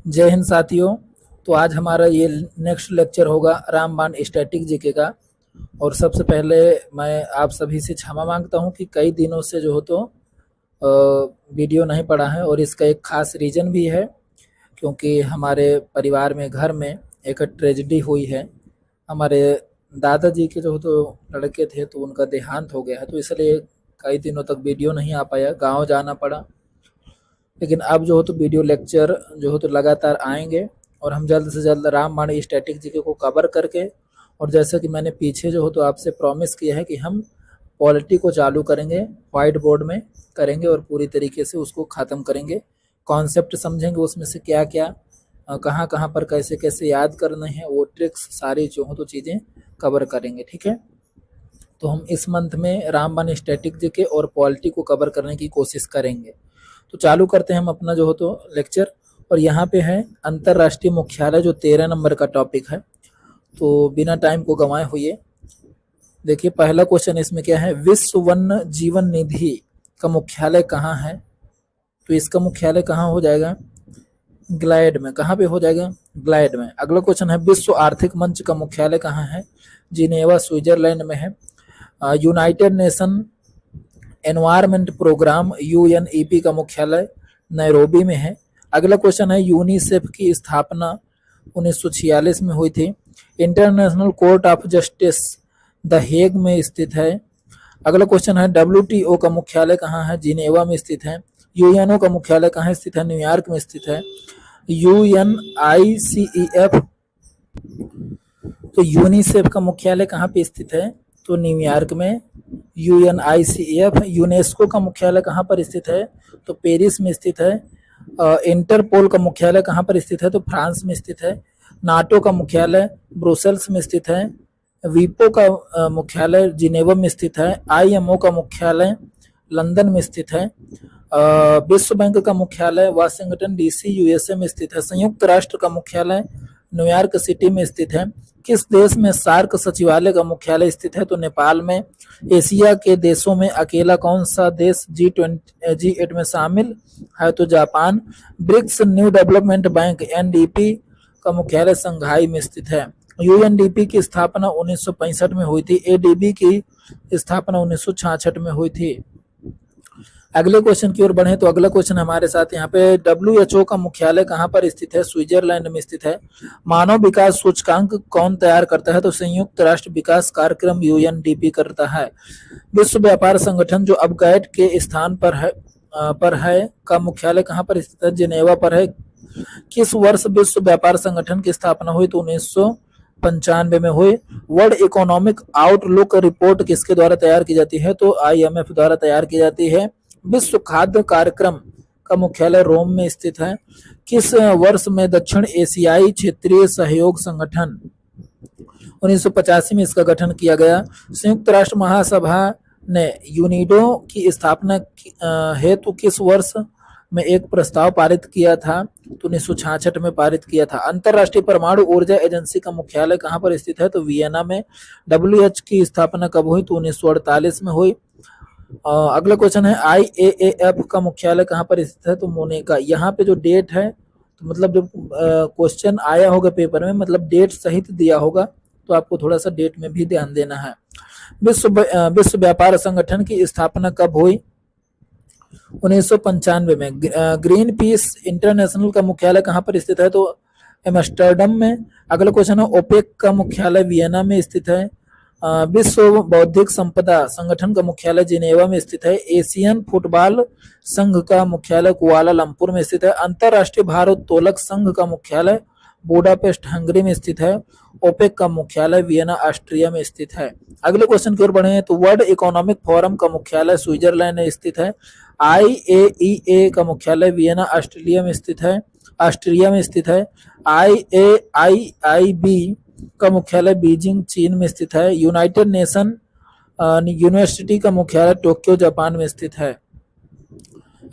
जय हिंद साथियों। तो आज हमारा ये नेक्स्ट लेक्चर होगा रामबाण स्टैटिक जीके का। और सबसे पहले मैं आप सभी से क्षमा मांगता हूं कि कई दिनों से जो हो तो वीडियो नहीं पड़ा है, और इसका एक खास रीज़न भी है क्योंकि हमारे परिवार में घर में एक ट्रेजेडी हुई है। हमारे दादाजी के जो हो तो लड़के थे, तो उनका देहांत हो गया है, तो इसलिए कई दिनों तक वीडियो नहीं आ पाया, गाँव जाना पड़ा। लेकिन अब जो हो तो वीडियो लेक्चर जो हो तो लगातार आएंगे, और हम जल्द से जल्द रामबाण स्टैटिक जीके को कवर करके, और जैसा कि मैंने पीछे जो हो तो आपसे प्रॉमिस किया है कि हम पॉलिटी को चालू करेंगे, वाइट बोर्ड में करेंगे और पूरी तरीके से उसको ख़त्म करेंगे। कॉन्सेप्ट समझेंगे, उसमें से क्या क्या कहाँ कहाँ पर कैसे कैसे याद करने हैं, वो ट्रिक्स सारी जो हो तो चीज़ें कवर करेंगे। ठीक है, तो हम इस मंथ में रामबाण स्टैटिक जीके और पॉलिटी को कवर करने की कोशिश करेंगे। तो चालू करते हैं हम अपना जो हो तो लेक्चर। और यहाँ पे है अंतर्राष्ट्रीय मुख्यालय, जो 13 नंबर का टॉपिक है। तो बिना टाइम को गंवाए हुए देखिए, पहला क्वेश्चन इसमें क्या है, विश्व वन्य जीवन निधि का मुख्यालय कहाँ है? तो इसका मुख्यालय कहाँ हो जाएगा? ग्लाइड में। कहाँ पे हो जाएगा? ग्लाइड में। अगला क्वेश्चन है, विश्व आर्थिक मंच का मुख्यालय कहाँ है? जिनेवा स्विट्जरलैंड में है। United Nation Environment Programme UNEP का मुख्यालय नैरोबी में है। अगला क्वेश्चन है, यूनिसेफ की स्थापना 1946 में हुई थी। International court of justice the Hague में स्थित है। अगला क्वेश्चन है, डब्ल्यूटीओ का मुख्यालय कहाँ है? जिनेवा में स्थित है। यूएनओ का मुख्यालय कहाँ स्थित है? न्यूयॉर्क में स्थित है। यूएनआईसीईएफ, तो यूनिसेफ का मुख्यालय कहाँ पे स्थित है? तो न्यूयॉर्क में। यूएनआईसीएफ, यूनेस्को का मुख्यालय कहाँ पर स्थित है? तो पेरिस में स्थित है। इंटरपोल का मुख्यालय कहाँ पर स्थित है? तो फ्रांस में स्थित है। नाटो का मुख्यालय ब्रुसेल्स में स्थित है। वीपो का मुख्यालय जिनेवा में स्थित है। आईएमओ का मुख्यालय लंदन में स्थित है। विश्व बैंक का मुख्यालय वाशिंगटन डीसी यूएसए में स्थित है। संयुक्त राष्ट्र का मुख्यालय न्यूयॉर्क सिटी में स्थित है। किस देश में सार्क सचिवालय का मुख्यालय स्थित है? तो नेपाल में। एशिया के देशों में अकेला कौन सा देश G8 में शामिल है? तो Japan. BRICS New Development Bank NDP का मुख्यालय संघाई में स्थित है। यूएनडीपी की स्थापना 1965 में हुई थी। एडीबी की स्थापना 1966 में हुई थी। अगले क्वेश्चन की ओर बढ़े तो अगला क्वेश्चन हमारे साथ यहाँ पे, डब्ल्यूएचओ का मुख्यालय कहाँ पर स्थित है? स्विट्जरलैंड में स्थित है। मानव विकास सूचकांक कौन तैयार करता है? तो संयुक्त राष्ट्र विकास कार्यक्रम यूएनडीपी करता है। विश्व व्यापार संगठन जो अब गैट के स्थान पर है का मुख्यालय कहाँ पर स्थित है? जिनेवा पर है। किस वर्ष विश्व व्यापार संगठन की स्थापना हुई? तो 1995 में हुई। वर्ल्ड इकोनॉमिक आउटलुक रिपोर्ट किसके द्वारा तैयार की जाती है? तो आईएमएफ द्वारा तैयार की जाती है। विश्व खाद्य कार्यक्रम का मुख्यालय रोम में स्थित है। किस वर्ष में दक्षिण एशियाई क्षेत्रीय सहयोग संगठन 1985 में इसका गठन किया गया। संयुक्त राष्ट्र महासभा ने यूनिडो की स्थापना हेतु किस वर्ष में एक प्रस्ताव पारित किया था? तो 1966 में पारित किया था। अंतरराष्ट्रीय परमाणु ऊर्जा एजेंसी का मुख्यालय कहाँ पर स्थित है? तो वियना में। डब्ल्यूएच की स्थापना कब हुई? तो 1948 में हुई। अगला क्वेश्चन है, आईएएएफ का मुख्यालय कहाँ पर स्थित है? तो मोनेका। यहाँ पे जो डेट है, तो मतलब जब क्वेश्चन आया होगा पेपर में, मतलब डेट सहित दिया होगा, तो आपको थोड़ा सा डेट में भी ध्यान देना है। विश्व व्यापार संगठन की स्थापना कब हुई? 1995 में। ग्रीन पीस इंटरनेशनल का मुख्यालय कहाँ पर स्थित है? तो एम्स्टर्डम में। अगला क्वेश्चन है, ओपेक का मुख्यालय वियना में स्थित है। विश्व बौद्धिक संपदा संगठन का मुख्यालय जिनेवा में स्थित है। एशियन फुटबॉल संघ का मुख्यालय कुआलालंपुर में स्थित है। अंतरराष्ट्रीय भारोत्तोलक संघ का मुख्यालय बुडापेस्ट हंगरी में स्थित है। ओपेक का मुख्यालय वियना ऑस्ट्रिया में स्थित है। अगले क्वेश्चन की ओर बढ़े तो वर्ल्ड इकोनॉमिक फोरम का मुख्यालय स्विट्जरलैंड में स्थित है। आईएईए का मुख्यालय वियना ऑस्ट्रेलिया में स्थित है। आईआईबी का मुख्यालय बीजिंग चीन में स्थित है। यूनाइटेड नेशन यूनिवर्सिटी का मुख्यालय टोक्यो जापान में स्थित है।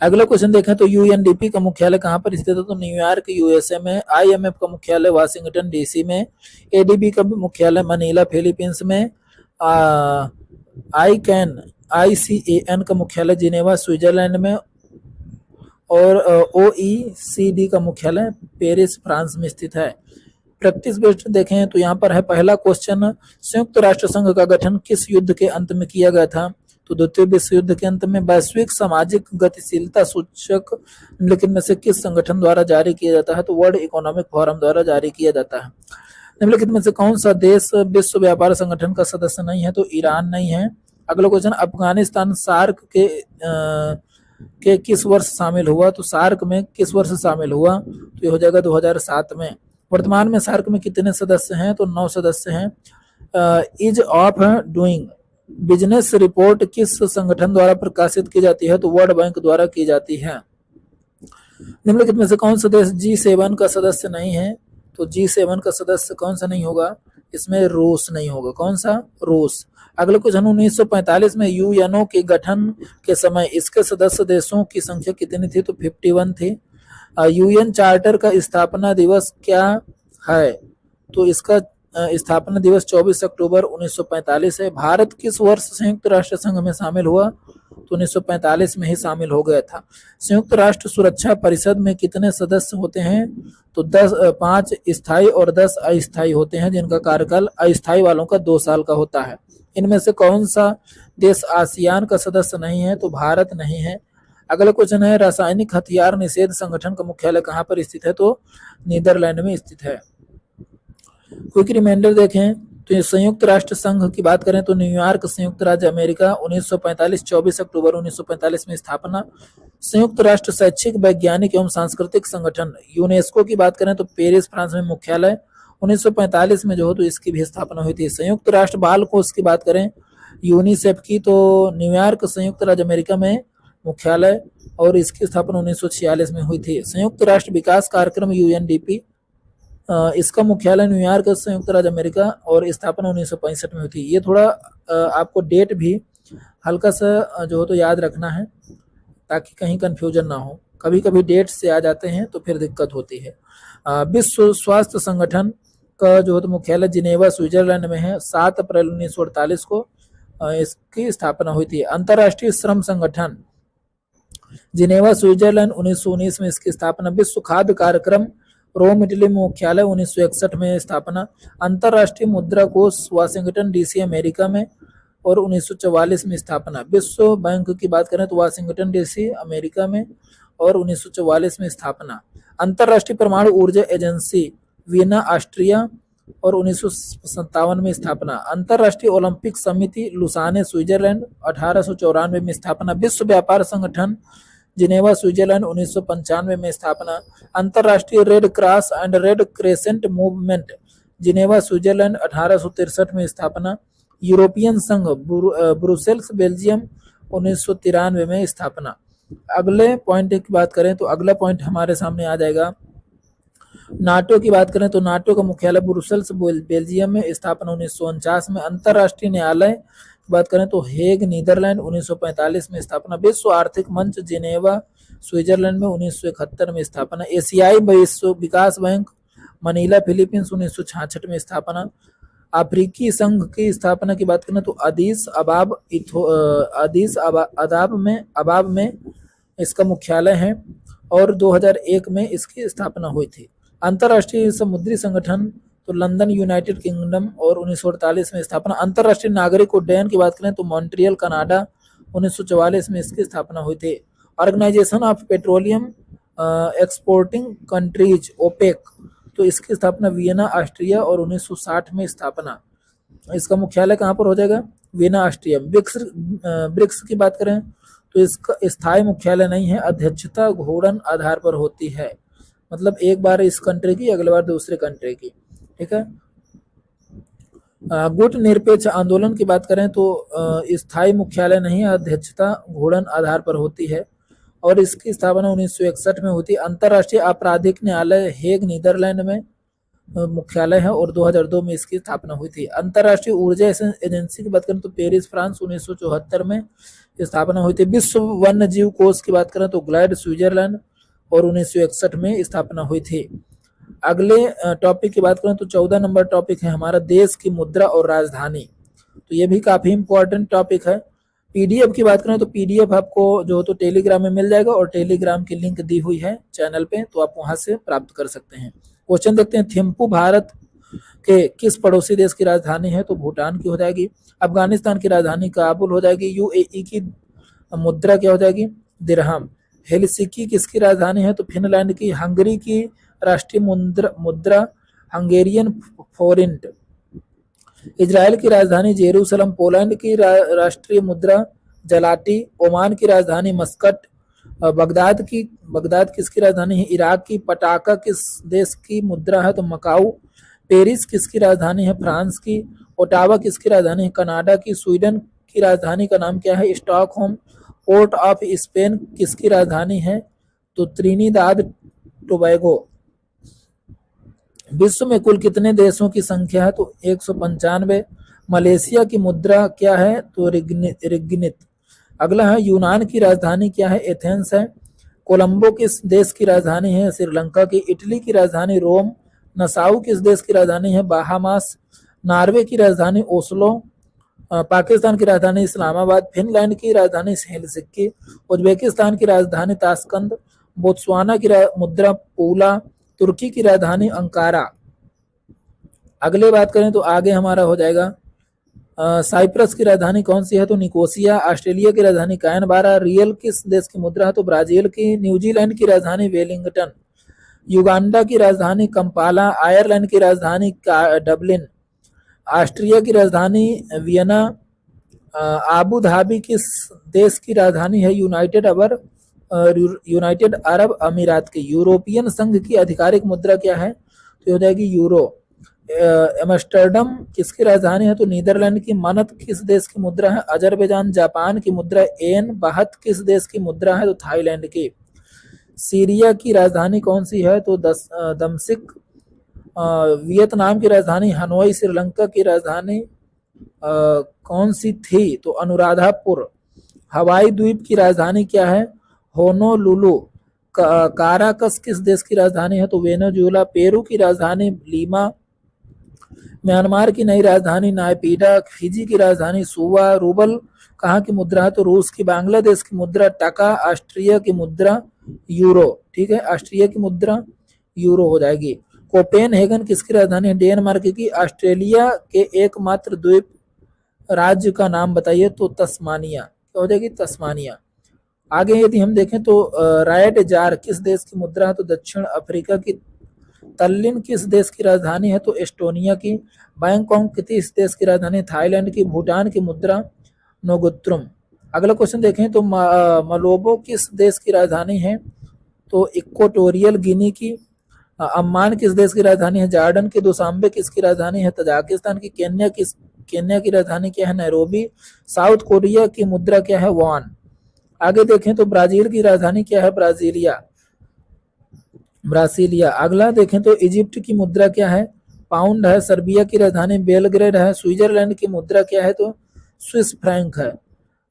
अगला क्वेश्चन देखें तो यूएनडीपी का मुख्यालय कहाँ पर स्थित है? तो न्यूयॉर्क यूएसए में। आईएमएफ का मुख्यालय वाशिंगटन डीसी में। एडीबी का मुख्यालय मनीला फिलीपींस में। आईसीएएन का मुख्यालय जिनेवा स्विट्जरलैंड में। और OECD का मुख्यालय पेरिस फ्रांस में स्थित है। प्रैक्टिस बेस्ड देखें तो यहाँ पर है पहला क्वेश्चन, संयुक्त राष्ट्र संघ का गठन किस युद्ध के अंत में किया गया था? तो द्वितीय विश्व युद्ध के अंत में। वैश्विक सामाजिक गतिशीलता सूचक निम्नलिखित में से किस संगठन द्वारा जारी किया जाता है? तो वर्ल्ड इकोनॉमिक फोरम द्वारा जारी किया जाता है। निम्नलिखित में से कौन सा देश विश्व व्यापार संगठन का सदस्य नहीं है? तो ईरान नहीं है। अगला क्वेश्चन, अफगानिस्तान सार्क के किस वर्ष शामिल हुआ? तो सार्क में किस वर्ष शामिल हुआ? तो ये हो जाएगा 2007 में। वर्तमान में सार्क में कितने सदस्य हैं? तो 9 सदस्य हैं। Ease of doing business report किस संगठन द्वारा प्रकाशित की जाती है? तो वर्ल्ड बैंक द्वारा की जाती है। निम्नलिखित में से कौन सा देश G7 का सदस्य नहीं है? तो G7 का सदस्य कौन सा नहीं होगा? इसमें रूस नहीं होगा। कौन सा? रूस। अगले क्वेश्चन, 1945 में यूएनओ के गठन के समय इसके सदस्य देशों की संख्या कितनी थी? तो 51 थी। यूएन चार्टर का स्थापना दिवस क्या है? तो इसका स्थापना दिवस 24 अक्टूबर 1945 है। भारत किस वर्ष संयुक्त राष्ट्र संघ में शामिल हुआ? तो 1945 में ही शामिल हो गया था। संयुक्त राष्ट्र सुरक्षा परिषद में कितने सदस्य होते हैं? तो 5 स्थायी और 10 अस्थायी होते हैं, जिनका कार्यकाल अस्थायी वालों का 2 साल का होता है। इनमें से कौन सा देश आसियान का सदस्य नहीं है? तो भारत नहीं है। अगला क्वेश्चन है, रासायनिक हथियार निषेध संगठन का मुख्यालय कहाँ पर स्थित है? तो नीदरलैंड में स्थित है। क्विक रिमाइंडर देखें तो ये संयुक्त राष्ट्र संघ की बात करें तो न्यूयॉर्क संयुक्त राज्य अमेरिका 1945 24 अक्टूबर 1945 में स्थापना। संयुक्त राष्ट्र शैक्षिक वैज्ञानिक एवं सांस्कृतिक संगठन यूनेस्को की बात करें तो पेरिस फ्रांस में मुख्यालय 1945 में जो हो तो इसकी भी स्थापना हुई थी। संयुक्त राष्ट्र बाल कोष की बात करें यूनिसेफ की तो न्यूयॉर्क संयुक्त राज्य अमेरिका में मुख्यालय और इसकी स्थापना 1946 में हुई थी। संयुक्त राष्ट्र विकास कार्यक्रम UNDP इसका मुख्यालय न्यूयॉर्क संयुक्त राज्य अमेरिका और स्थापना 1965 में हुई थी। ये थोड़ा आपको डेट भी हल्का सा जो हो तो याद रखना है ताकि कहीं कंफ्यूजन ना हो। कभी कभी डेट से आ जाते हैं तो फिर दिक्कत होती है। विश्व स्वास्थ्य संगठन का जो हो तो मुख्यालय जिनेवा स्विट्जरलैंड में है। 7 अप्रैल 1948 को इसकी स्थापना हुई थी। अंतर्राष्ट्रीय श्रम संगठन जिनेवा स्विट्जरलैंड 1919 में इसकी स्थापना। विश्व खाद्य कार्यक्रम रोम इटली में मुख्यालय 1961 में स्थापना। अंतर्राष्ट्रीय मुद्रा कोष वाशिंगटन DC अमेरिका में और 1944 में स्थापना। विश्व बैंक की बात करें तो वाशिंगटन DC अमेरिका में और 1944 में स्थापना। अंतर्राष्ट्रीय परमाणु ऊर्जा एजेंसी वियना ऑस्ट्रिया और 1957 में स्थापना। अंतर्राष्ट्रीय ओलंपिक समिति लुसाने स्विट्जरलैंड 1894 में स्थापना। विश्व व्यापार संगठन जिनेवा स्विट्जरलैंड 1995 में स्थापना। अंतर्राष्ट्रीय red cross and red crescent movement Geneva Switzerland 1863 में स्थापना। यूरोपियन संघ ब्रुसेल्स बेल्जियम 1993 में स्थापना। अगले पॉइंट की बात करें तो अगला पॉइंट हमारे सामने आ जाएगा। नाटो की बात करें तो नाटो का मुख्यालय ब्रुसेल्स बेल्जियम में स्थापना 1949 में। अंतर्राष्ट्रीय न्यायालय बात करें तो हेग नीदरलैंड 1945 में स्थापना। विश्व आर्थिक मंच जिनेवा स्विट्जरलैंड में 1971 में स्थापना। एशियाई विश्व विकास बैंक मनीला फिलीपींस 1966 में स्थापना। अफ्रीकी संघ की स्थापना की बात करें तो अदीस अबाब में इसका मुख्यालय है और 2001 में इसकी स्थापना हुई थी। अंतर्राष्ट्रीय समुद्री संगठन तो लंदन यूनाइटेड किंगडम और 1948 में स्थापना। अंतर्राष्ट्रीय नागरिक उड्डयन की बात करें तो मॉन्ट्रियल कनाडा 1944 में इसकी स्थापना हुई थी। Organization of Petroleum Exporting Countries OPEC तो इसकी स्थापना वियना ऑस्ट्रिया और 1960 में स्थापना। इसका मुख्यालय कहाँ पर हो जाएगा? Vienna Austria. ब्रिक्स की बात करें तो इसका स्थायी मुख्यालय नहीं है, अध्यक्षता घूर्णन आधार पर होती है। मतलब एक बार इस कंट्री की अगली बार दूसरे कंट्री की। ठीक है। गुट निरपेक्ष आंदोलन की बात करें तो स्थायी मुख्यालय नहीं, अध्यक्षता घूर्णन आधार पर होती है और इसकी स्थापना 1961 में हुई थी। अंतर्राष्ट्रीय आपराधिक न्यायालय हेग नीदरलैंड में मुख्यालय है और 2002 में इसकी स्थापना हुई थी। अंतर्राष्ट्रीय ऊर्जा एजेंसी की बात करें तो पेरिस फ्रांस 1974 में स्थापना हुई थी। विश्व वन्य जीव कोष की बात करें तो ग्लैड स्विट्जरलैंड और 1961 में स्थापना हुई थी। अगले टॉपिक की बात करें तो 14 नंबर टॉपिक है हमारा देश की मुद्रा और राजधानी। तो ये भी काफी इंपॉर्टेंट टॉपिक है। पीडीएफ की बात करें तो पीडीएफ आपको जो तो टेलीग्राम में मिल जाएगा और टेलीग्राम की लिंक दी हुई है चैनल पे, तो आप वहां से प्राप्त कर सकते हैं। क्वेश्चन देखते हैं, थिम्पू भारत के किस पड़ोसी देश की राजधानी है? तो भूटान की हो जाएगी। अफगानिस्तान की राजधानी काबुल हो जाएगी। यूएई की मुद्रा क्या हो जाएगी? दिरहम। हेलसिंकी किसकी राजधानी है? तो फिनलैंड की। हंगरी की राष्ट्रीय मुद्रा हंगेरियन फोरिंट। इजराइल की राजधानी जेरूसलम। पोलैंड की राष्ट्रीय मुद्रा जलाटी। ओमान की राजधानी मस्कट। बगदाद किसकी राजधानी है? इराक की। पटाका किस देश की मुद्रा है? तो मकाऊ। पेरिस किसकी राजधानी है? फ्रांस की। ओटावा किसकी राजधानी है? कनाडा की। स्वीडन की राजधानी का नाम क्या है? स्टॉकहोम। पोर्ट ऑफ स्पेन किसकी राजधानी है? तो त्रिनिदाद टोबैगो। विश्व में कुल कितने देशों की संख्या है? तो 195। मलेशिया की मुद्रा क्या है? तो रिग्नित। अगला है, यूनान की राजधानी क्या है? एथेंस है। कोलंबो किस देश की राजधानी है? श्रीलंका की। इटली की राजधानी रोम। नसाउ किस देश की राजधानी है? बाहामास। नॉर्वे की राजधानी ओस्लो। पाकिस्तान की राजधानी इस्लामाबाद। फिनलैंड की राजधानी हेलसिंकी। उज्बेकिस्तान की राजधानी ताशकंद। बोत्सवाना की मुद्रा पूला। तुर्की की राजधानी अंकारा। अगले बात करें तो आगे हमारा हो जाएगा साइप्रस की राजधानी कौन सी है? तो निकोसिया। ऑस्ट्रेलिया की राजधानी कैनबरा। रियल किस देश की मुद्रा है? तो ब्राजील की। न्यूजीलैंड की राजधानी वेलिंगटन। युगांडा की राजधानी कंपाला। आयरलैंड की राजधानी डबलिन। ऑस्ट्रिया की राजधानी वियना। आबू धाबी किस देश की राजधानी है? यूनाइटेड अरब अमीरात की। यूरोपियन संघ की आधिकारिक मुद्रा क्या है? तो हो जाएगी यूरो। एम्स्टर्डम किसकी राजधानी है? तो नीदरलैंड की। मनत किस देश की मुद्रा है? अजरबैजान। जापान की मुद्रा एन। बाहत किस देश की मुद्रा है? तो थाईलैंड की। सीरिया की राजधानी कौन सी है? तो दमसिक। वियतनाम की राजधानी हनोई। श्रीलंका की राजधानी कौन सी थी? तो अनुराधापुर। हवाई द्वीप की राजधानी क्या है? होनोलुलु। काराकस किस देश की राजधानी है? तो वेनेजुएला। पेरू की राजधानी लीमा। म्यांमार की नई राजधानी नायपीडा। फिजी की राजधानी सुवा। रूबल कहाँ की मुद्रा है? तो रूस की। बांग्लादेश की मुद्रा टका। ऑस्ट्रिया की मुद्रा यूरो। ठीक है, ऑस्ट्रिया की मुद्रा यूरो हो जाएगी। कोपेनहेगन किसकी राजधानी है? डेनमार्क की। ऑस्ट्रेलिया के एकमात्र द्वीप राज्य का नाम बताइए? तो तस्मानिया। क्या हो जाएगी? तस्मानिया। आगे यदि हम देखें तो रायड जार किस देश की मुद्रा है? तो दक्षिण अफ्रीका की। तल्लिन किस देश की राजधानी है? तो एस्टोनिया की। बैंकॉक किस देश की राजधानी? थाईलैंड की। भूटान की मुद्रा नोगुत्रुम। अगला क्वेश्चन देखें तो मलोबो किस देश की राजधानी है? तो इक्वाटोरियल गिनी की। अम्मान किस देश की राजधानी है? जॉर्डन की। दुशांबे किसकी राजधानी है? तजाकिस्तान की। केन्या की राजधानी क्या है? नैरोबी। साउथ कोरिया की मुद्रा क्या है? वॉन। आगे देखें तो ब्राजील की राजधानी क्या है? ब्रासीलिया। अगला देखें तो इजिप्ट की मुद्रा क्या है? पाउंड है। सर्बिया की राजधानी बेलग्रेड है। स्विट्जरलैंड की मुद्रा क्या है? तो स्विस फ्रैंक है।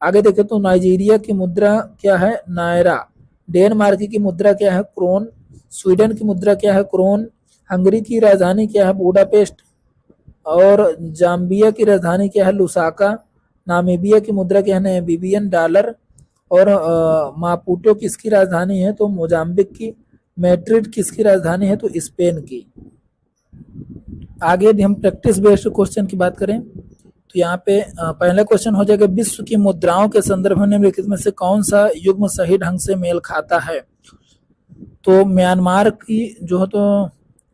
आगे देखें तो नाइजीरिया की मुद्रा क्या है? नायरा। डेनमार्क की मुद्रा क्या है? क्रोन। स्वीडन की मुद्रा क्या है? क्रोन। हंगरी की राजधानी क्या है? बुडापेस्ट। और जाम्बिया की राजधानी क्या है? लुसाका। नामीबिया की मुद्रा क्या है? Namibian dollar. और मापुटो किसकी राजधानी है? तो मोजाम्बिक की। मैड्रिड किसकी राजधानी है? तो स्पेन की। आगे यदि हम प्रैक्टिस बेस्ड क्वेश्चन की बात करें तो यहाँ पे पहला क्वेश्चन हो जाएगा, विश्व की मुद्राओं के संदर्भ में निम्नलिखित में से कौन सा युग्म सही ढंग से मेल खाता है? तो म्यांमार की जो है तो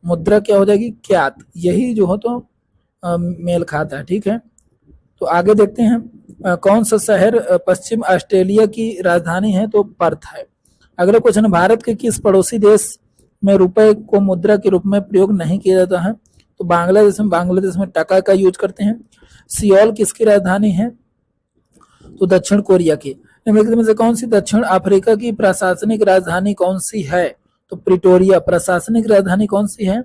मुद्रा क्या हो जाएगी? क्यात। यही जो हो तो मेल खाता है। ठीक है, तो आगे देखते हैं कौन सा शहर पश्चिम ऑस्ट्रेलिया की राजधानी है? तो पर्थ है। अगला क्वेश्चन, भारत के किस पड़ोसी देश में रुपए को मुद्रा के रूप में प्रयोग नहीं किया जाता है? तो बांग्लादेश में टका का यूज करते हैं। सियोल किसकी राजधानी है? तो दक्षिण कोरिया की। निम्नलिखित में से कौन सी दक्षिण अफ्रीका की प्रशासनिक राजधानी कौन सी है? तो प्रिटोरिया। प्रशासनिक राजधानी कौन सी है?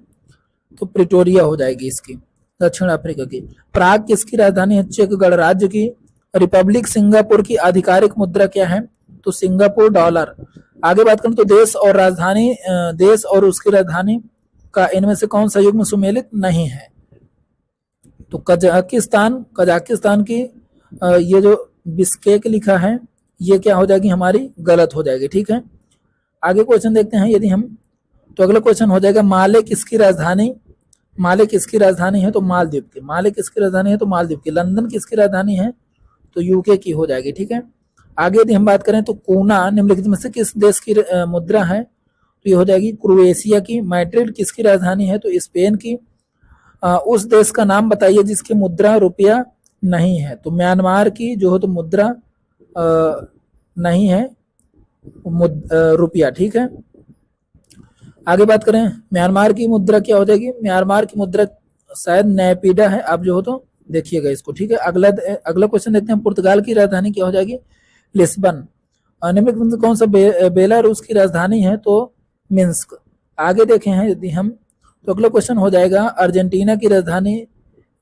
तो प्रिटोरिया हो जाएगी इसकी, दक्षिण अफ्रीका की। प्राग किसकी राजधानी है? चेक गणराज्य की। रिपब्लिक सिंगापुर की आधिकारिक मुद्रा क्या है? तो सिंगापुर डॉलर। आगे बात करें तो देश और उसकी राजधानी का इनमें से कौन सा युग्म सुमेलित नहीं है? तो कजाकिस्तान की ये जो बिस्केक लिखा है, ये क्या हो जाएगी हमारी गलत हो जाएगी। ठीक है, आगे क्वेश्चन देखते हैं। यदि हम, तो अगला क्वेश्चन हो जाएगा माले किसकी राजधानी, माले किसकी राजधानी है तो मालदीव की, माले किसकी राजधानी है तो मालदीव की। लंदन किसकी राजधानी है तो यूके की हो जाएगी। ठीक है, आगे यदि हम बात करें तो कूना निम्नलिखित में से किस देश की मुद्रा है तो ये हो जाएगी क्रोएशिया की। मैड्रिड किसकी राजधानी है तो स्पेन की। उस देश का नाम बताइए जिसकी मुद्रा रुपया नहीं है तो म्यांमार की जो है तो मुद्रा नहीं है रुपया। ठीक है, आगे बात करें म्यांमार की मुद्रा क्या हो जाएगी, म्यांमार की मुद्रा शायद नैपीडा है, आप जो हो तो देखिएगा इसको। ठीक है, अगला क्वेश्चन देखते हैं। पुर्तगाल की राजधानी क्या हो जाएगी लिस्बन। निम्नलिखित में कौन सा बेलारूस की राजधानी है तो मिन्स्क। आगे देखे हैं यदि हम, तो अगला क्वेश्चन हो जाएगा अर्जेंटीना की राजधानी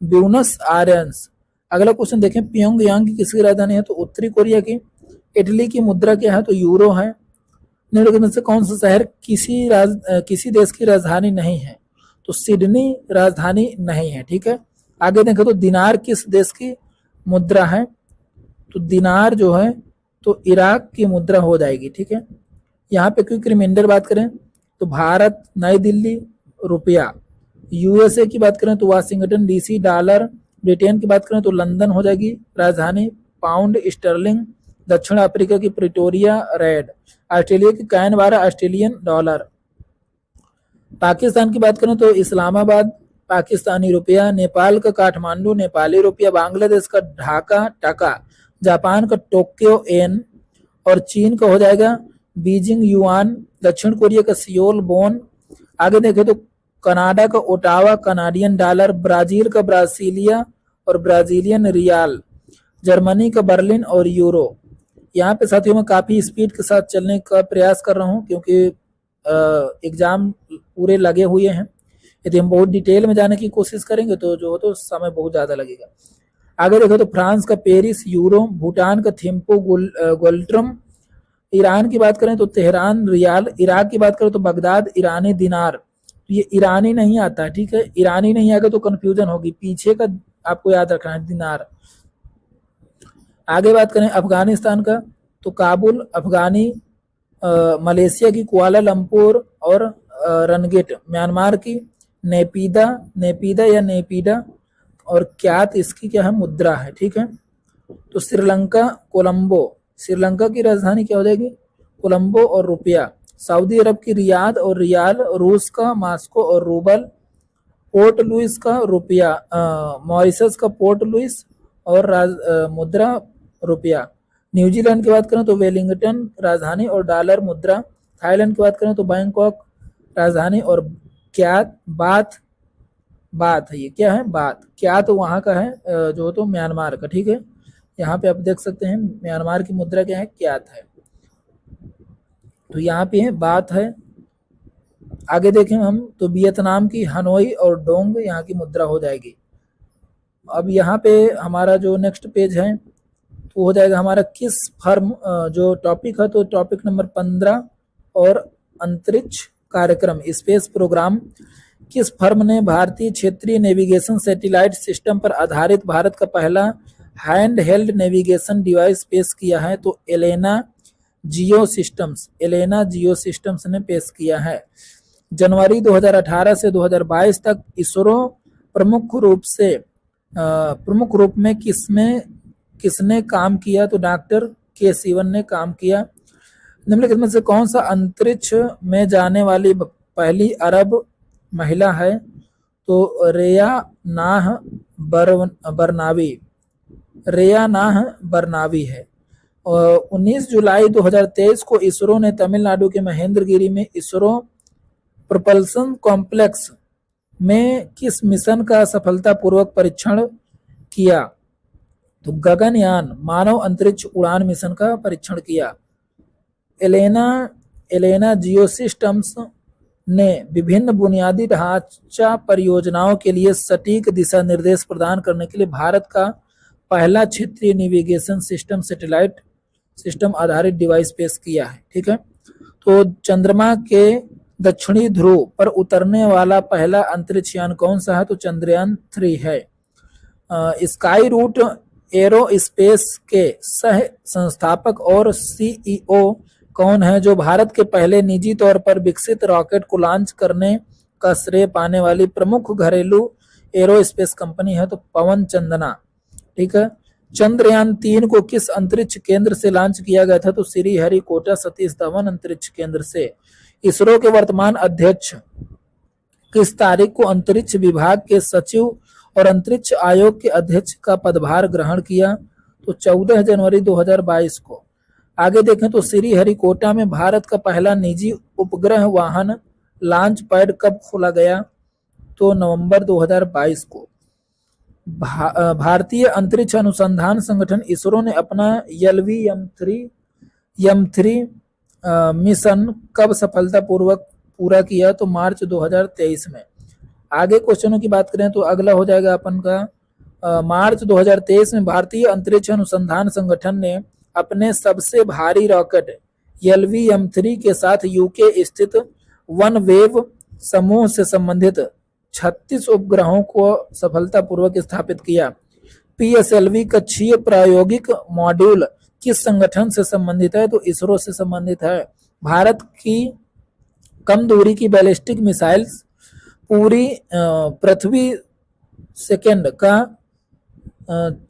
ब्यूनस आयर्स। अगला क्वेश्चन देखें प्योंगयांग की किसकी राजधानी है तो उत्तरी कोरिया की। इटली की मुद्रा क्या है तो यूरो है। निम्नलिखित में से कौन सा शहर किसी देश की राजधानी नहीं है तो सिडनी राजधानी नहीं है। ठीक है, आगे देखें तो दिनार किस देश की मुद्रा है तो दिनार जो है तो इराक की मुद्रा हो जाएगी। ठीक है, यहाँ पे क्विक रिमाइंडर बात करें तो भारत नई दिल्ली रुपया, यूएसए की बात करें तो वाशिंगटन डीसी डॉलर, ब्रिटेन की बात करें तो लंदन हो जाएगी राजधानी, पाउंड स्टर्लिंग, दक्षिण अफ्रीका की प्रिटोरिया रेड, ऑस्ट्रेलिया की कैनबरा ऑस्ट्रेलियन डॉलर। पाकिस्तान की बात करें तो इस्लामाबाद पाकिस्तानी रुपया, नेपाल का काठमांडू नेपाली रुपया, बांग्लादेश का ढाका टका, जापान का टोक्यो एन और चीन का हो जाएगा बीजिंग युआन, दक्षिण कोरिया का सियोल बोन। आगे देखें तो कनाडा का ओटावा कनाडियन डॉलर, ब्राजील का ब्रासीलिया और ब्राजीलियन रियाल, जर्मनी का बर्लिन और यूरो। यहाँ पे साथियों मैं काफ़ी स्पीड के साथ चलने का प्रयास कर रहा हूँ क्योंकि एग्ज़ाम पूरे लगे हुए हैं। यदि हम बहुत डिटेल में जाने की कोशिश करेंगे तो जो हो तो समय बहुत ज़्यादा लगेगा। आगे देखो तो फ्रांस का पेरिस यूरो, भूटान का थिम्पू गोल्ट्रम, ईरान की बात करें तो तेहरान रियाल, इराक की बात करें तो बगदाद ईरानी दिनार। तो ये ईरानी नहीं आता, ठीक है, ईरानी नहीं आएगा तो कंफ्यूजन होगी, पीछे का आपको याद रखना है दिनार। आगे बात करें अफगानिस्तान का तो काबुल अफगानी, मलेशिया की कुआलालंपुर और रनगेट, म्यांमार की नेपीदा या नेपीडा और क्यात इसकी क्या है मुद्रा है। ठीक है, तो श्रीलंका कोलंबो, श्रीलंका की राजधानी क्या हो जाएगी कोलंबो और रुपया, सऊदी अरब की रियाद और रियाल, रूस का मास्को और रूबल, पोर्ट लुइस का रुपया, मॉरिशस का पोर्ट लुइस और मुद्रा रुपया। न्यूजीलैंड की बात करें तो वेलिंगटन राजधानी और डॉलर मुद्रा, थाईलैंड की बात करें तो बैंकॉक राजधानी और क्यात बात है, ये क्या है बात, क्या तो वहाँ का है जो तो म्यांमार का। ठीक है, यहाँ पे आप देख सकते हैं म्यांमार की मुद्रा क्या है क्यात है, तो यहाँ पे है बात है। आगे देखें हम तो वियतनाम की हनोई और डोंग यहाँ की मुद्रा हो जाएगी। अब यहाँ पे हमारा जो नेक्स्ट पेज है तो हो जाएगा हमारा किस फर्म, जो टॉपिक है तो टॉपिक नंबर 15 और अंतरिक्ष कार्यक्रम स्पेस प्रोग्राम, किस फर्म ने भारतीय क्षेत्रीय नेविगेशन सैटेलाइट सिस्टम पर आधारित भारत का पहला हैंड हेल्ड नेविगेशन डिवाइस पेश किया है तो एलेना जियो सिस्टम्स ने पेश किया है। जनवरी 2018 से 2022 तक इसरो प्रमुख रूप में किसने काम किया तो डॉक्टर के सिवन ने काम किया। निम्नलिखित में से कौन सा अंतरिक्ष में जाने वाली पहली अरब महिला है तो रेया नाह बरनावी है। 19 जुलाई 2023 को इसरो ने तमिलनाडु के महेंद्रगिरी में इसरो प्रोपल्सन कॉम्प्लेक्स में किस मिशन का सफलतापूर्वक परीक्षण किया तो गगनयान मानव अंतरिक्ष उड़ान मिशन का परीक्षण किया। एलेना जियो सिस्टम्स ने विभिन्न बुनियादी ढांचा परियोजनाओं के लिए सटीक दिशा निर्देश प्रदान करने के लिए भारत का पहला क्षेत्रीय नेविगेशन सिस्टम सैटेलाइट सिस्टम आधारित डिवाइस पेश किया है। ठीक है, तो चंद्रमा के दक्षिणी ध्रुव पर उतरने वाला पहला अंतरिक्ष यान कौन सा है तो चंद्रयान 3 है। स्काई रूट एरोस्पेस के सह संस्थापक और सीईओ कौन है? जो भारत के पहले निजी तौर पर विकसित रॉकेट को लॉन्च करने का श्रेय पाने वाली प्रमुख घरेलू एरोस्पेस कंपनी है, तो पवन चंदना। ठीक है। चंद्रयान-3 को किस अंतरिक्ष केंद्र से लॉन्च किया गया था? तो श्रीहरिकोटा सतीश धवन अंतरिक्ष केंद्र से। इसरो के वर्तमान अध्यक्ष किस तारीख को अंतरिक्ष विभाग के सचिव और अंतरिक्ष आयोग के अध्यक्ष का पदभार ग्रहण किया? तो 14 जनवरी 2022 को। आगे देखें तो श्रीहरिकोटा में भारत का पहला निजी उपग्रह वाहन लॉन्च पैड कब खोला गया? तो नवंबर 2022 को। भारतीय अंतरिक्ष अनुसंधान संगठन इसरो ने अपना LV-M3 मिशन कब सफलतापूर्वक पूरा किया? तो मार्च 2023 में। आगे क्वेश्चनों की बात करें तो अगला हो जाएगा अपन का मार्च 2023 में भारतीय अंतरिक्ष अनुसंधान संगठन ने अपने सबसे भारी रॉकेट LV-M3 के साथ यूके स्थित वनवेव समूह से संबंधित 36 उपग्रहों को सफलतापूर्वक स्थापित किया। PSLV कक्षीय प्रायोगिक मॉड्यूल किस संगठन से संबंधित है? तो इसरो से संबंधित है। भारत की कम दूरी की बैलिस्टिक मिसाइल्स पूरी पृथ्वी सेकंड का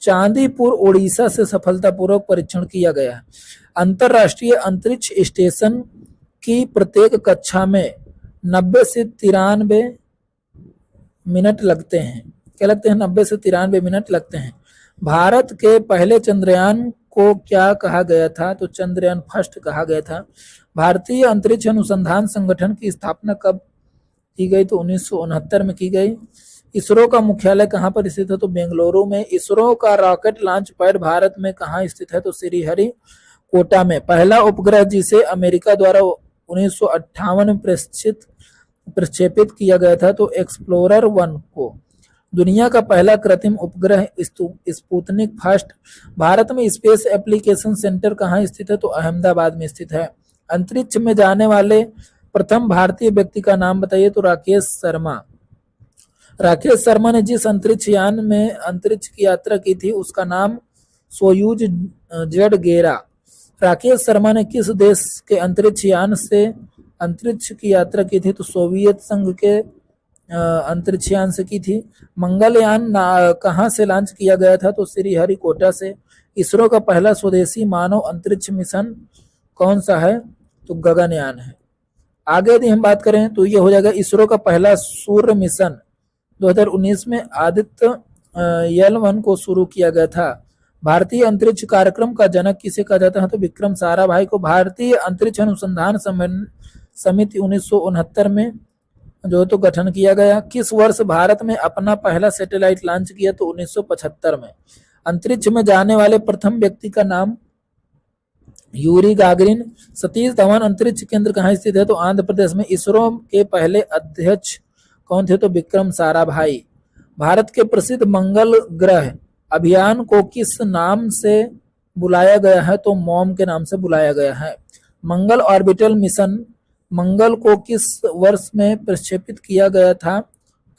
चांदीपुर उड़ीसा से सफलतापूर्वक परीक्षण किया गया। अंतरराष्ट्रीय अंतरिक्ष स्टेशन की प्रत्येक कक्षा में 90 से 93 मिनट लगते हैं। क्या लगते हैं? 90 से 93 मिनट लगते हैं। भारत के पहले चंद्रयान को क्या कहा गया था? तो चंद्रयान फर्स्ट कहा गया था। भारतीय अंतरिक्ष अनुसंधान संगठन की स्थापना कब की गई? तो 1969 में की गई। इसरो का मुख्यालय कहाँ पर स्थित है? तो बेंगलुरु में। इसरो का रॉकेट लॉन्च पैड भारत में कहाँ स्थित है? तो श्रीहरिकोटा में। पहला उपग्रह जिसे अमेरिका द्वारा 1958 में प्रक्षेपित किया गया था तो एक्सप्लोरर 1 को। दुनिया का पहला कृत्रिम उपग्रह स्पुतनिक फर्स्ट। भारत में स्पेस एप्लीकेशन सेंटर कहाँ स्थित है? तो अहमदाबाद में स्थित है। अंतरिक्ष में जाने वाले प्रथम भारतीय व्यक्ति का नाम बताइए? तो राकेश शर्मा। राकेश शर्मा ने जिस अंतरिक्ष यान में अंतरिक्ष की यात्रा की थी उसका नाम सोयूज Z11। राकेश शर्मा ने किस देश के अंतरिक्ष यान से अंतरिक्ष की यात्रा की थी? तो सोवियत संघ के अंतरिक्ष यान से की थी। मंगलयान कहाँ से लॉन्च किया गया था? तो श्रीहरिकोटा से। इसरो का पहला स्वदेशी मानव अंतरिक्ष मिशन कौन सा है? तो गगनयान है। आगे यदि हम बात करें तो ये हो जाएगा इसरो का पहला सूर्य मिशन 2019 में आदित्य L1 को शुरू किया गया था। भारतीय अंतरिक्ष कार्यक्रम का जनक किसे कहा जाता है? तो विक्रम साराभाई को। भारतीय अंतरिक्ष अनुसंधान समिति 1969 में जो तो गठन किया गया। किस वर्ष भारत में अपना पहला सैटेलाइट लॉन्च किया? तो 1975 में। अंतरिक्ष में जाने वाले प्रथम व्यक्ति का नाम यूरी गागरिन। सतीश धवन अंतरिक्ष केंद्र कहाँ स्थित है? तो आंध्र प्रदेश में। इसरो के पहले अध्यक्ष कौन थे? तो विक्रम साराभाई। भारत के प्रसिद्ध मंगल ग्रह अभियान को किस नाम से बुलाया गया है? तो मॉम के नाम से बुलाया गया है। मंगल ऑर्बिटल मिशन मंगल को किस वर्ष में प्रक्षेपित किया गया था?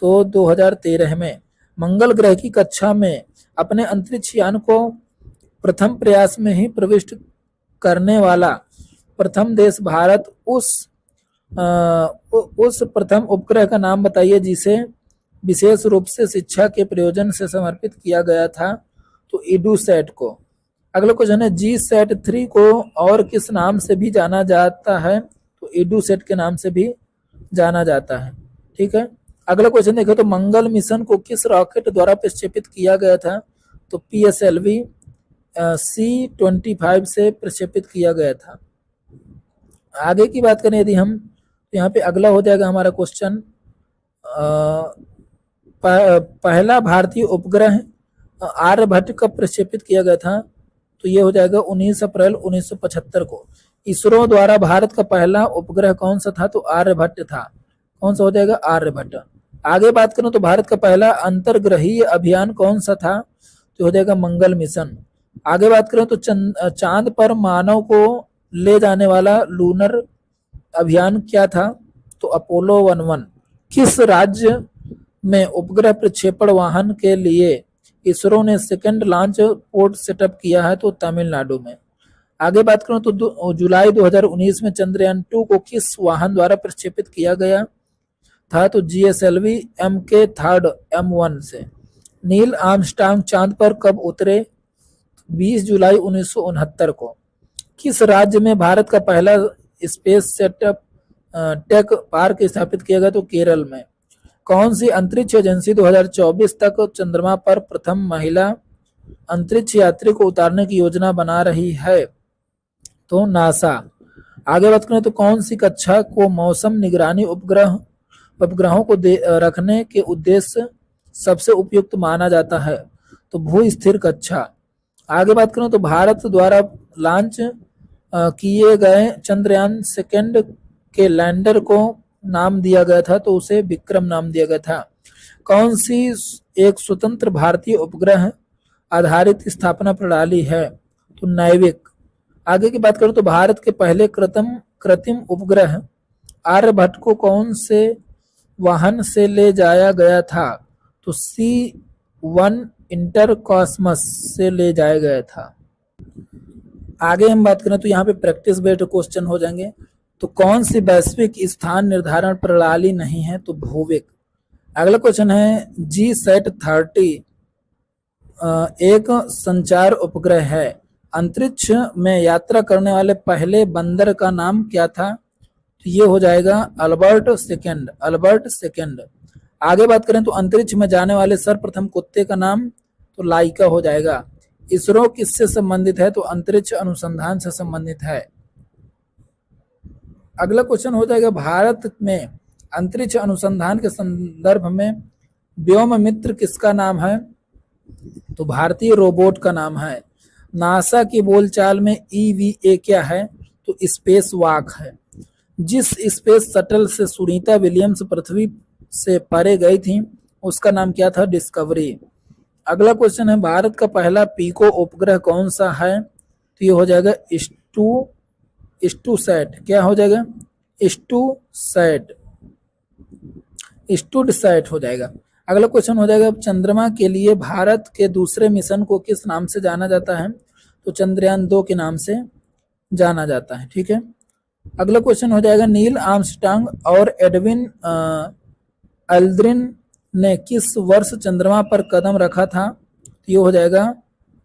तो 2013 में। मंगल ग्रह की कक्षा में अपने अंतरिक्ष यान को प्रथम प्रयास में ही प्रविष्ट करने वाला प्रथम देश भारत। उस प्रथम उपग्रह का नाम बताइए जिसे विशेष रूप से शिक्षा के प्रयोजन से समर्पित किया गया था? तो इडूसैट को। अगला क्वेश्चन है GSAT-3 को और किस नाम से भी जाना जाता है? तो इडूसैट के नाम से भी जाना जाता है। ठीक है। अगला क्वेश्चन देखो तो मंगल मिशन को किस रॉकेट द्वारा प्रक्षेपित किया गया था? तो PSLV C-25 से प्रक्षेपित किया गया था। आगे की बात करें यदि हम तो यहाँ पे अगला हो जाएगा हमारा क्वेश्चन पहला भारतीय उपग्रह आर्यभट्ट कब प्रक्षेपित किया गया था? तो ये हो जाएगा 19 अप्रैल 1975 को। इसरो द्वारा भारत का पहला उपग्रह कौन सा था? तो आर्यभट्ट था। कौन सा हो जाएगा? आर्यभट्ट। आगे बात करें तो भारत का पहला अंतर्ग्रहीय अभियान कौन सा था? तो हो जाएगा मंगल मिशन। आगे बात करें तो चांद पर मानव को ले जाने वाला लूनर अभियान क्या था? तो अपोलो 11। किस राज्य में उपग्रह प्रक्षेपण वाहन के लिए इसरो ने सेकंड लॉन्च पोर्ट सेटअप किया है? तो तमिलनाडु में। आगे बात करूं तो जुलाई 2019 में चंद्रयान 2 को किस वाहन द्वारा प्रक्षेपित किया गया था? तो GSLV MK3 M1 से। नील आर्मस्ट्रांग चांद पर कब उतरे? 20 जुलाई 1969 को। किस राज्य में भारत का पहला स्पेस सेटअप टेक पार्क स्थापित किया गया? तो केरल में। कौन सी अंतरिक्ष एजेंसी 2024 तक चंद्रमा पर प्रथम महिला अंतरिक्ष यात्री को उतारने की योजना बना रही है? तो नासा। आगे बात करें तो कौन सी कक्षा को मौसम निगरानी उपग्रहों को रखने के उद्देश्य सबसे उपयुक्त माना जाता है? तो भू स्थिर कक्षा। आगे बात करें तो भारत द्वारा लॉन्च किए गए चंद्रयान सेकंड के लैंडर को नाम दिया गया था? तो उसे विक्रम नाम दिया गया था। कौन सी एक स्वतंत्र भारतीय उपग्रह आधारित स्थापना प्रणाली है? तो नैविक। आगे की बात करूं तो भारत के पहले कृत्रिम उपग्रह आर्यभट्ट को कौन से वाहन से ले जाया गया था? तो C1 इंटरकॉस्मस से ले जाया गया था। आगे हम बात करें तो यहाँ पे प्रैक्टिस बेस्ड क्वेश्चन हो जाएंगे। तो कौन सी वैश्विक स्थान निर्धारण प्रणाली नहीं है? तो भूविक। अगला क्वेश्चन है GSAT-30 एक संचार उपग्रह है। अंतरिक्ष में यात्रा करने वाले पहले बंदर का नाम क्या था? तो ये हो जाएगा अल्बर्ट सेकंड। आगे बात करें तो अंतरिक्ष में जाने वाले सर्वप्रथम कुत्ते का नाम? तो लाइका हो जाएगा। इसरो किससे संबंधित है? तो अंतरिक्ष अनुसंधान से संबंधित है। अगला क्वेश्चन हो जाएगा भारत में अंतरिक्ष अनुसंधान के संदर्भ में व्योम मित्र किसका नाम है? तो भारतीय रोबोट का नाम है। नासा की बोलचाल में EVA क्या है? तो स्पेस वॉक है। जिस स्पेस शटल से सुनीता विलियम्स पृथ्वी से परे गई थी उसका नाम क्या था? डिस्कवरी। अगला क्वेश्चन है भारत का पहला पीको उपग्रह कौन सा है? तो ये हो जाएगा स्टूसैट। क्या हो जाएगा? स्टूडसैट हो जाएगा। अगला क्वेश्चन हो जाएगा चंद्रमा के लिए भारत के दूसरे मिशन को किस नाम से जाना जाता है? तो चंद्रयान 2 के नाम से जाना जाता है। ठीक है। अगला क्वेश्चन हो जाएगा नील आर्मस्ट्रांग और एडविन एल्ड्रिन ने किस वर्ष चंद्रमा पर कदम रखा था? ये हो जाएगा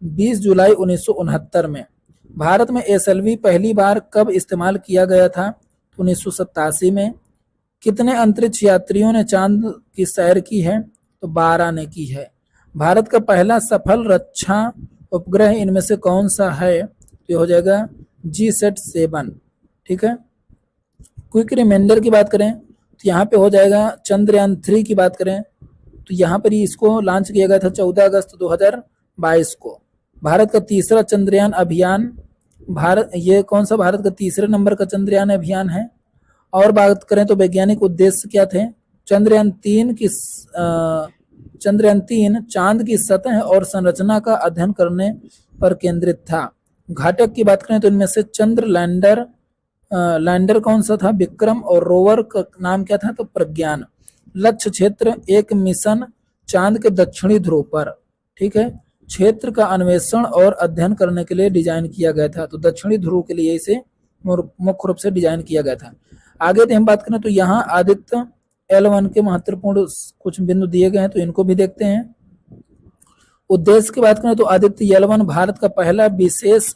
20 जुलाई 1969 में। भारत में SLV पहली बार कब इस्तेमाल किया गया था? 1987 में। कितने अंतरिक्ष यात्रियों ने चांद की सैर की है? तो 12 ने की है। भारत का पहला सफल रक्षा उपग्रह इनमें से कौन सा है? तो हो जाएगा GSAT-7। ठीक है। क्विक रिमाइंडर की बात करें तो यहाँ पे हो जाएगा चंद्रयान 3 की बात करें तो यहाँ पर ही इसको लॉन्च किया गया था 14 अगस्त 2022 को। भारत का तीसरा चंद्रयान अभियान ये कौन सा भारत का तीसरे नंबर का चंद्रयान अभियान है? और बात करें तो वैज्ञानिक उद्देश्य क्या थे? चंद्रयान 3 चांद की सतह और संरचना का अध्ययन करने पर केंद्रित था। घटक की बात करें तो इनमें से चंद्र लैंडर कौन सा था? विक्रम। और रोवर का नाम क्या था? तो प्रज्ञान। लक्ष्य क्षेत्र एक मिशन चांद के दक्षिणी ध्रुव पर। ठीक है। क्षेत्र का अन्वेषण और अध्ययन करने के लिए डिजाइन किया गया था। तो दक्षिणी ध्रुव के लिए इसे मुख्य रूप से डिजाइन किया गया था। आगे हम बात करें तो यहाँ आदित्य L1 के महत्वपूर्ण कुछ बिंदु दिए गए हैं तो इनको भी देखते हैं। उद्देश्य की बात करें तो आदित्य L1 भारत का पहला विशेष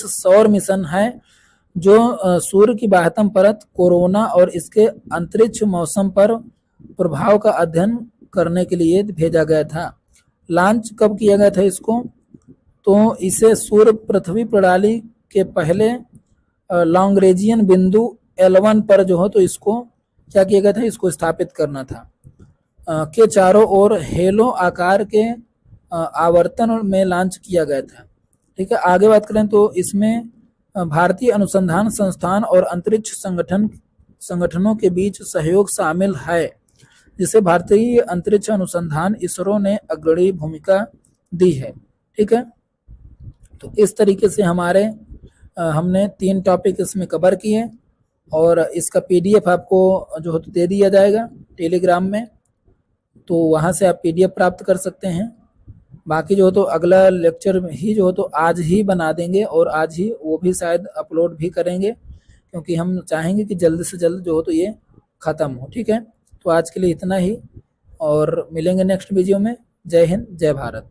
सौर मिशन है जो सूर्य की बाह्यतम परत, कोरोना और इसके अंतरिक्ष मौसम पर प्रभाव का अध्ययन करने के लिए भेजा गया था। लॉन्च कब किया गया था इसको? तो इसे सूर्य पृथ्वी प्रणाली के पहले लॉन्ग्रेजियन बिंदु L1 पर जो हो तो इसको क्या किया गया था? इसको स्थापित करना था। के चारों ओर हेलो आकार के आवर्तन में लॉन्च किया गया था। ठीक है। आगे बात करें तो इसमें भारतीय अनुसंधान संस्थान और अंतरिक्ष संगठनों के बीच सहयोग शामिल है जिसे भारतीय अंतरिक्ष अनुसंधान इसरो ने अग्रणी भूमिका दी है। ठीक है। तो इस तरीके से हमने 3 टॉपिक इसमें कवर किए और इसका PDF आपको जो दे दिया जाएगा टेलीग्राम में, तो वहाँ से आप PDF प्राप्त कर सकते हैं। बाकी जो हो तो अगला लेक्चर ही जो हो तो आज ही बना देंगे और आज ही वो भी शायद अपलोड भी करेंगे, क्योंकि हम चाहेंगे कि जल्द से जल्द जो हो तो ये ख़त्म हो। ठीक है, तो आज के लिए इतना ही और मिलेंगे नेक्स्ट वीडियो में। जय हिंद, जय भारत।